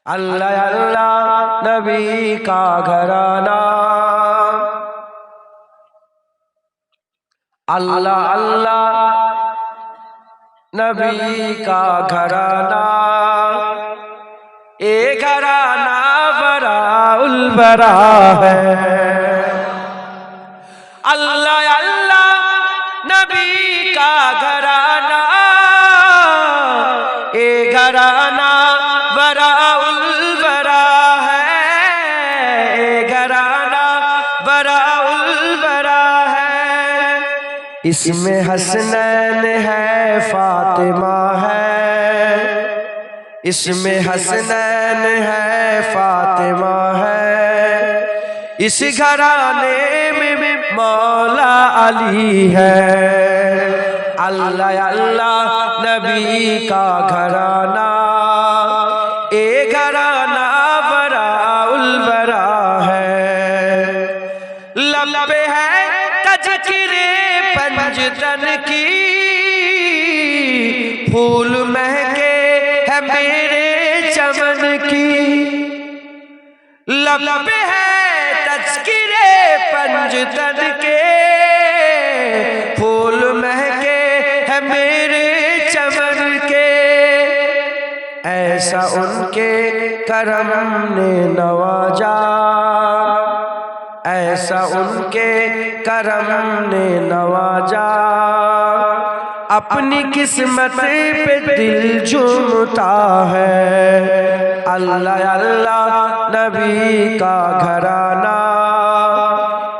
अल्लाह अल्लाह नबी का घराना, अल्लाह अल्लाह नबी का घराना, ए घराना बराउल बरा है। अल्लाह अल्लाह नबी का घराना, ए घराना बराउल बरा है, ए घराना बराउल बरा है। इसमें हसनैन है फातिमा है, इसमें हसनैन है फातिमा है, इस घराने में मौला अली है। अल्लाह अल्लाह नबी का घराना, ए घराना बराउल बरा है। लब है तज़किरे पंजतन की, फूल महके है मेरे चमन की। लब है तज़किरे पंजतन के, फूल महके है मेरे चमन के। ऐसा उनके करम ने नवाजा, ऐसा उनके करम ने नवाजा, अपनी किस्मत पे दिल झूमता है। अल्लाह अल्लाह नबी का घराना,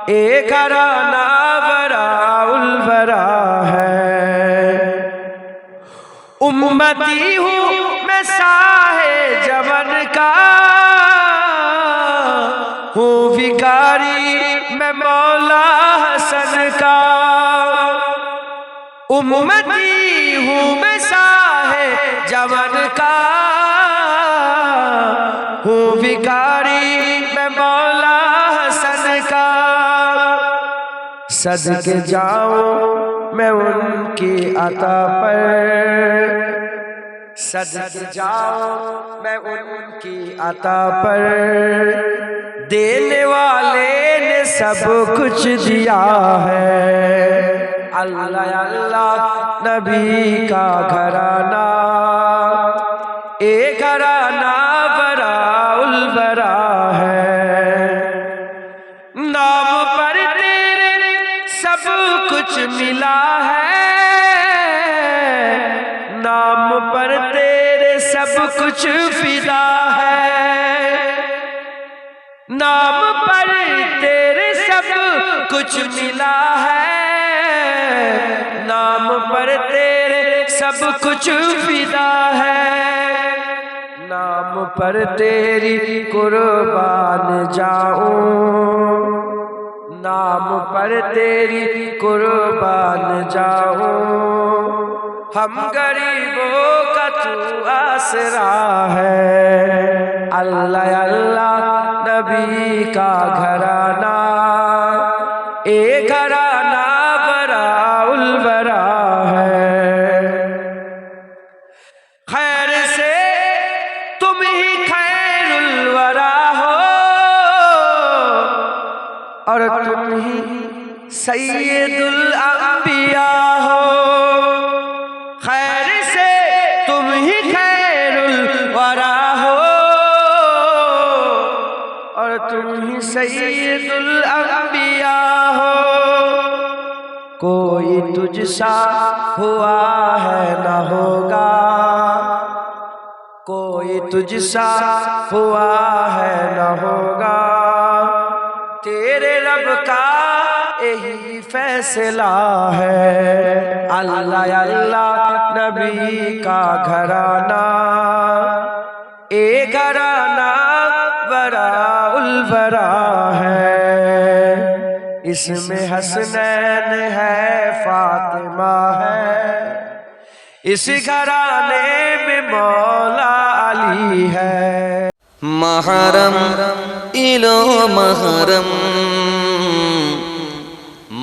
ए घराना बराउल बरा है। उम्मती हूँ मैं साहे जमन का, हूँ भिखारी मैं मौला हसन का। उम्मती हूँ मैं साहे जमन का, हूँ भिखारी मैं मौला हसन का। सदके जाऊं मैं उनकी अता पर, सदके जाऊं मैं उनकी अता पर, देने वाले ने सब कुछ दिया है। अल्लाह अल्लाह नबी का घराना, ए घराना बराउल बरा है। नाम पर तेरे सब कुछ मिला है, नाम पर तेरे सब कुछ फिदा है। नाम पर तेरे सब कुछ मिला है, नाम पर तेरे सब कुछ फिदा है। नाम पर तेरी कुर्बान जाऊं, नाम पर तेरी कुर्बान जाऊं, हम गरीबों का तू आसरा है। अल्लाह अल्लाह नबी का घराना, ए घराना बराउल बरा है। खैर से तुम ही खैरुल वरा हो, और तुम ही सैयदुल अंबिया हो। खैर से तुम ही खैरुल वरा हो, और तुम ही सैयदुल अंबिया हो। कोई तुझसा हुआ है न होगा, कोई तुझसा हुआ है न होगा, तेरे रब का यही फैसला है। अल्लाह अल्लाह नबी का घराना, ए घराना बराउल बरा है। इसमें हसनैन है फातिमा है, इस घराने में मौला अली है। महरम इलो महरम,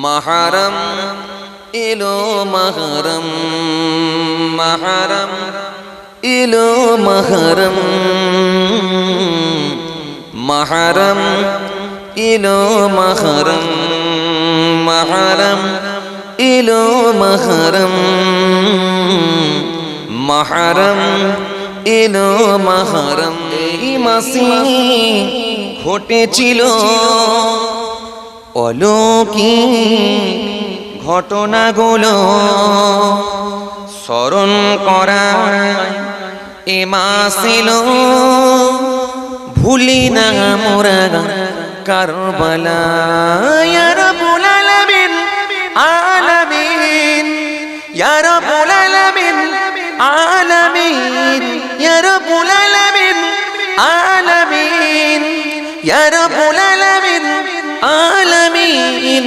महरम इलो महरम, महरम इलो महरम। महरम इलो महरम महरम इलो महरम महरम इलो महरम এই মাসে ঘটেছিল অলৌকিক ঘটনাগুলো স্মরণ করা এ মাস এলো ভুলি না মোরা কারবালা ইয়া রাব্বুল আলামিন আলামিন ইয়া রাব্বুল আলামিন আলামিন ইয়া রাব্বুল আলামিন আলামিন ইয়া রাব্বুল আলামিন আলামিন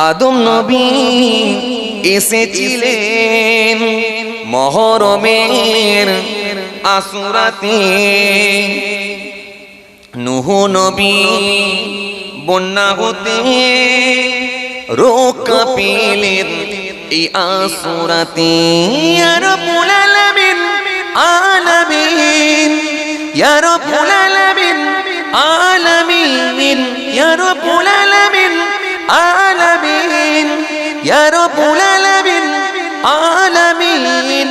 আদম নবী এসেছিলেন মহরমের আসুরাতে নূহ নবী বন্যা হতে রক্ষা পেলেন এই আসুরাতে ইয়া রাব্বুল আলামিন আলামিন ইয়া রাব্বুল আলামিন আলামিন ইয়া রাব্বুল আলামিন আলামিন ইয়া রাব্বুল আলামিন আলামিন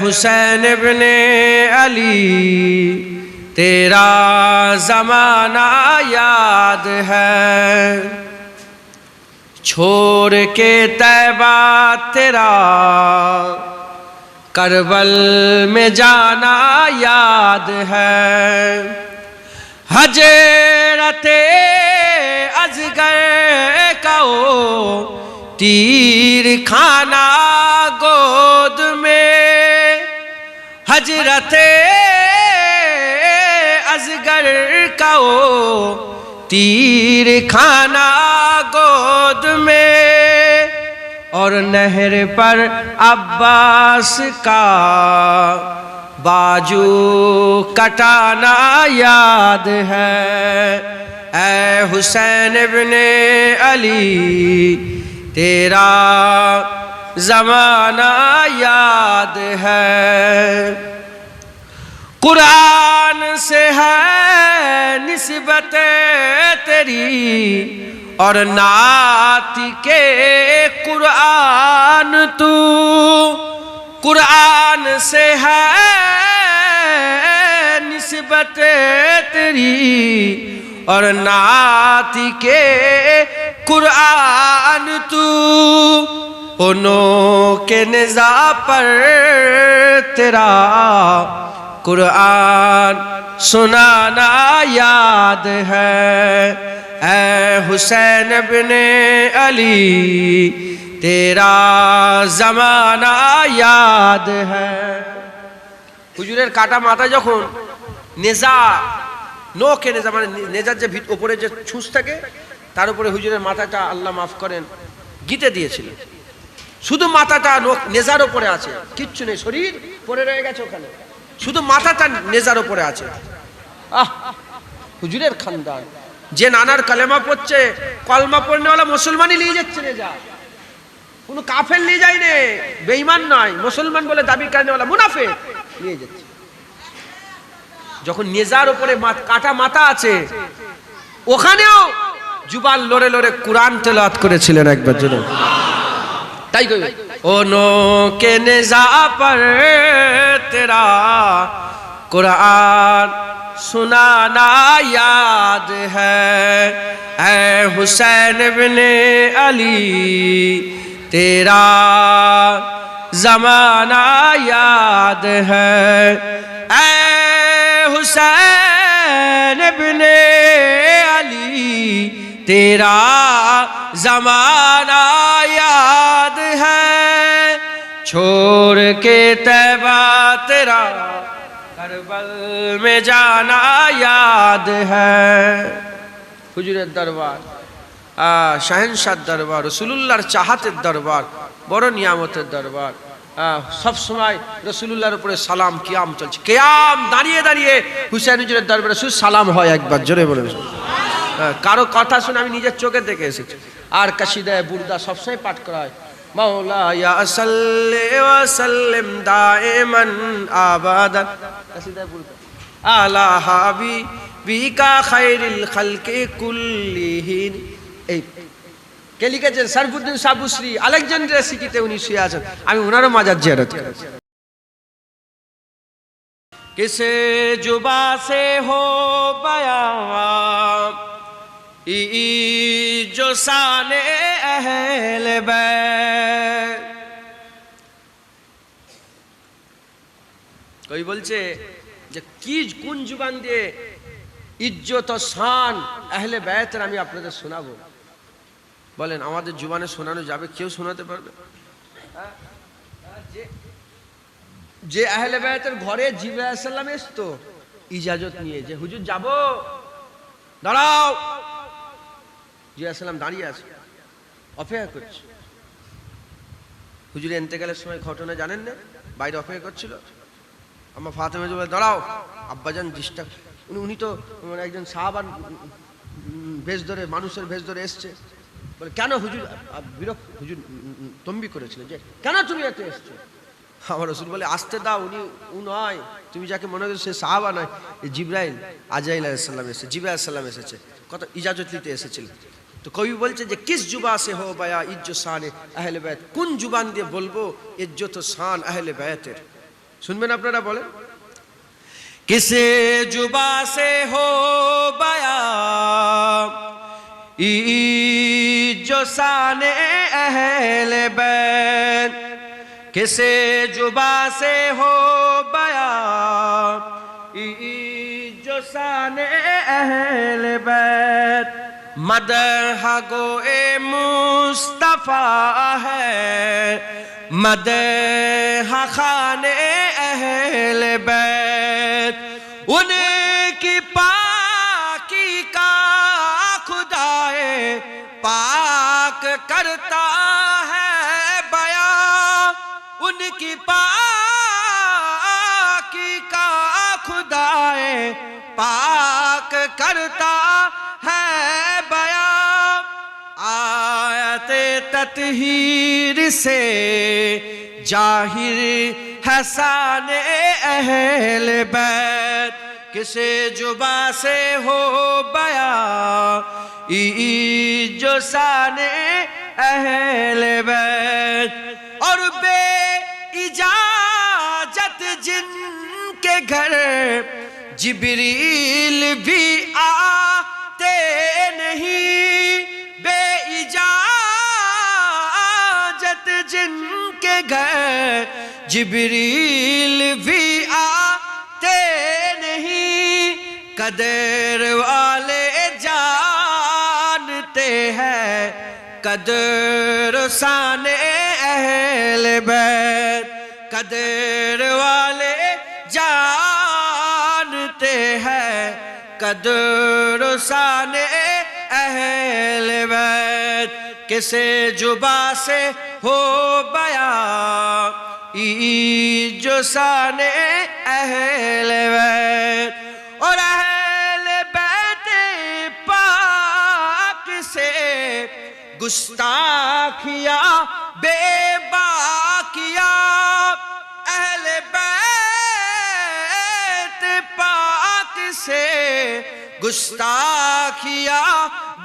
हुसैन इब्ने अली तेरा जमाना याद है छोड़ के तैबा तेरा करबल में जाना याद है हजरते अजगर का ओ तीर खाना गोद में हजरते अजगर का ओ तीर खाना गोद में और नहर पर अब्बास का बाजू कटाना याद है ऐ हुसैन इब्ने अली तेरा जमाना याद है कुरान से है निस्बत तेरी और नाती के कुरान तू कुरान से है निस्बत तेरी और नाती के कुरान तू उन्हों के निज़ा पर तेरा कुरान सुनाना याद है ऐ हुसैन इब्ने अली तेरा जमाना याद है হুজুরের কাটা মাথা যখন নেজা নোকে নেজা মানে নেজার যে উপরে যে ছুঁচ থাকে তার উপরে হুজুরের মাথাটা আল্লাহ মাফ করেন গিতে দিয়েছিল শুধু মাথাটা নেজার উপরে আছে কিচ্ছু নেই শরীর পড়ে রয়ে গেছে ওখানে শুধু মাথাটা নেজার উপরে আছে হুজুরের খানদান যে নানার কালেমা পড়ছে কলমা পড়নেওয়ালা মুসলমানই নিয়ে যাচ্ছে নেজা কোনো কাফের নিয়ে যায় নে বেঈমান নয় মুসলমান বলে দাবি করেনেওয়ালা মুনাফিক নিয়ে যাচ্ছে যখন নেজার উপরে কাটা মাথা আছে ওখানেও জুবান লড়ে লড়ে কুরআন তেলাওয়াত করেছিলেন একবার জন্য তাই কই ও নো কে নেজা পর তেরা कुरान सुनाना याद है, ऐ हुसैन इब्ने अली तेरा ज़माना याद है, ऐ हुसैन इब्ने अली तेरा ज़माना याद है, छोड़ के तैबा तेरा करबल में जाना याद है। हुजूरेर दरबार, शहनशाह दरबार, रसूलुल्लाहर चाहतेर दरबार, बड़ नियामतेर दरबार। सब समय रसूलुल्लाहर উপরে সালাম কিয়াম চলছে, কিয়াম দাঁড়িয়ে দাঁড়িয়ে হুসেন হুজুরের দরবারে শুধু সালাম হয় একবার, জোরে বলে। কারো কথা শুনে আমি নিজের চোখে দেখে এসেছি। আর কাসিদায়ে বুরদা সবসময় পাঠ করা হয়, মাওলায়া সাল্লি ওয়া সাল্লিম দাইমান আবাদান, কাসিদায়ে বুরদা আলা হাবিবিকা খায়রিল খালকি কুল্লিহিন। এই কে লিখেছেন? সরফুদ্দিন সাবুসরি, আলেকজান্দ্রিয়া সিটিতে উনি শুয়ে আছেন। আমি ওনারও মাজার জিয়ারত করেছি। किसे जुबा से हो बयां जो साने अहले बैत। कोई বলছে যে কি কোন জুবান দিয়ে ইজ্জত ও শান আহলে বাইতের আমি আপনাদের শোনাবো? বলেন আমাদের জুবানে শোনানো যাবে? কেউ শোনাতে পারবে? যে আহলে বাইতের ঘরে জিবরাইল আলাইহিস সালাম এসতো ইজাজত নিয়ে, যে হুজুর যাব, দাঁড়াও। জিবরাইল আলাইহিস সালাম দাঁড়িয়ে আছে, অপেক্ষা করছে। হুজুর ইন্তেকালের সময় ঘটনা জানেন না? বাইরে অপেক্ষা করছিল। আম্মা ফাতেমা বলে দাঁড়াও, আব্বাজান ডিস্টার্ব। উনি তো একজন সাহাবার ভেষ ধরে, মানুষের ভেষ ধরে এসছে। বলে কেন হুজুর? বিরক্ত হুজুর তম্বি করেছিলেন যে কেন তুমি এত এসছো? আমার রাসূল বলে আসতে দাও, উনি নয়, তুমি যাকে মনে করছো সে সাহাবা নয়, জিবরাইল আজরাইল আলাইহিস সালাম এসেছে, জিবরাইল আলাইহিস সালাম এসেছে, কত ইজাজত নিতে এসেছিলেন। তো কবি বলছে যে কিস জুবা সে হো বায়া ইজ্জত শান আহলে বাইত, কোন জুবান দিয়ে বলবো ইজ্জত ও শান আহলে বাইতের? শুনবেন আপনারা, বলেন কিসে জুবা সে হো বায়া ইজ্জত শান আহলে বাইত, किसे जुबा से हो बया जो शाने अहले बैत। मदह गोए मुस्तफा है, मदह खाने अहले बैत, उनकी पाकी का खुदाए पाक करता है बया, उनकी पाकी का खुदाए पाक करता है बया। आयते तत्हीर से जाहिर हसाने अहले बैत, किसे जुबा से हो बया जो शाने अहले बैत। और बे इजाजत जिनके घर जिब्रील भी आते नहीं, बे इजाजत जिनके घर जिब्रील भी आते नहीं, कदर वाले जानते हैं कदर शाने अहले बैत, कदर वाले जानते हैं कदर शाने अहले बैत। किसे जुबा से हो बया जो शाने अहले बैत। और अहले बैत पाक से गुस्ताखिया बेबाकिया, अहले बैत पाक से गुस्ताखिया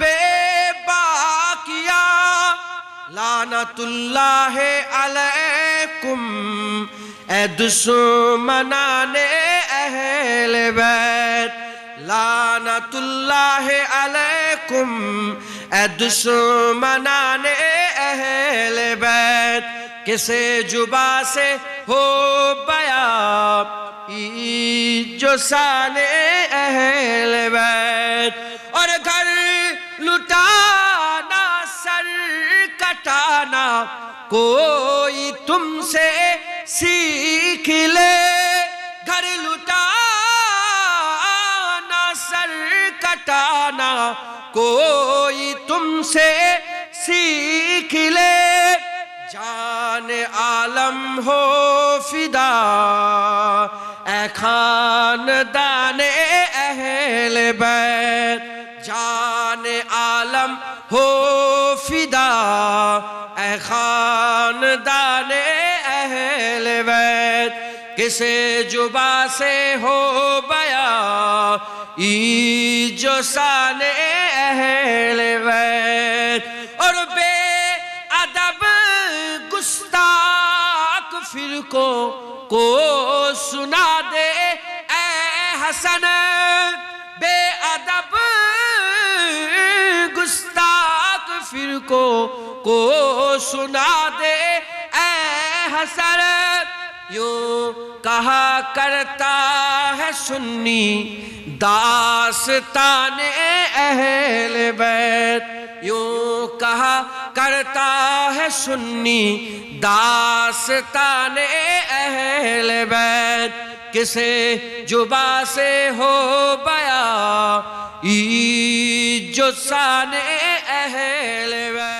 बेबाकिया, लानतुल्लाह अलैकुम ए दुश्मनाने अहले अहले बैत, लानतुल्लाह अलैकुम ए दुश्मनाने अहले बैत। किसे जुबा से हो बया जो शाने अहले बैत। और घर लुटाना सर कटाना कोई तुमसे सीख ले, घर लुटाना सर कटाना कोई तुमसे सीख ले। जान आलम हो फिदा ए खानदाने अहले बैत, जान आलम हो फिदा ए खानदाने अहले बैत। किसे जुबा से हो बया जो शाने अहले बैत। और बेअदब गुस्ताख फिरको को सुना दे ए हसन, बेअदब गुस्ताख फिरको को सुना दे ए हसन। यूं कहा करता है सुन्नी दास्ताने अहले बैत, यूं कहा करता है सुन्नी दास्ताने अहले बैत। किसे जुबा से हो बया जो शाने अहले बैत।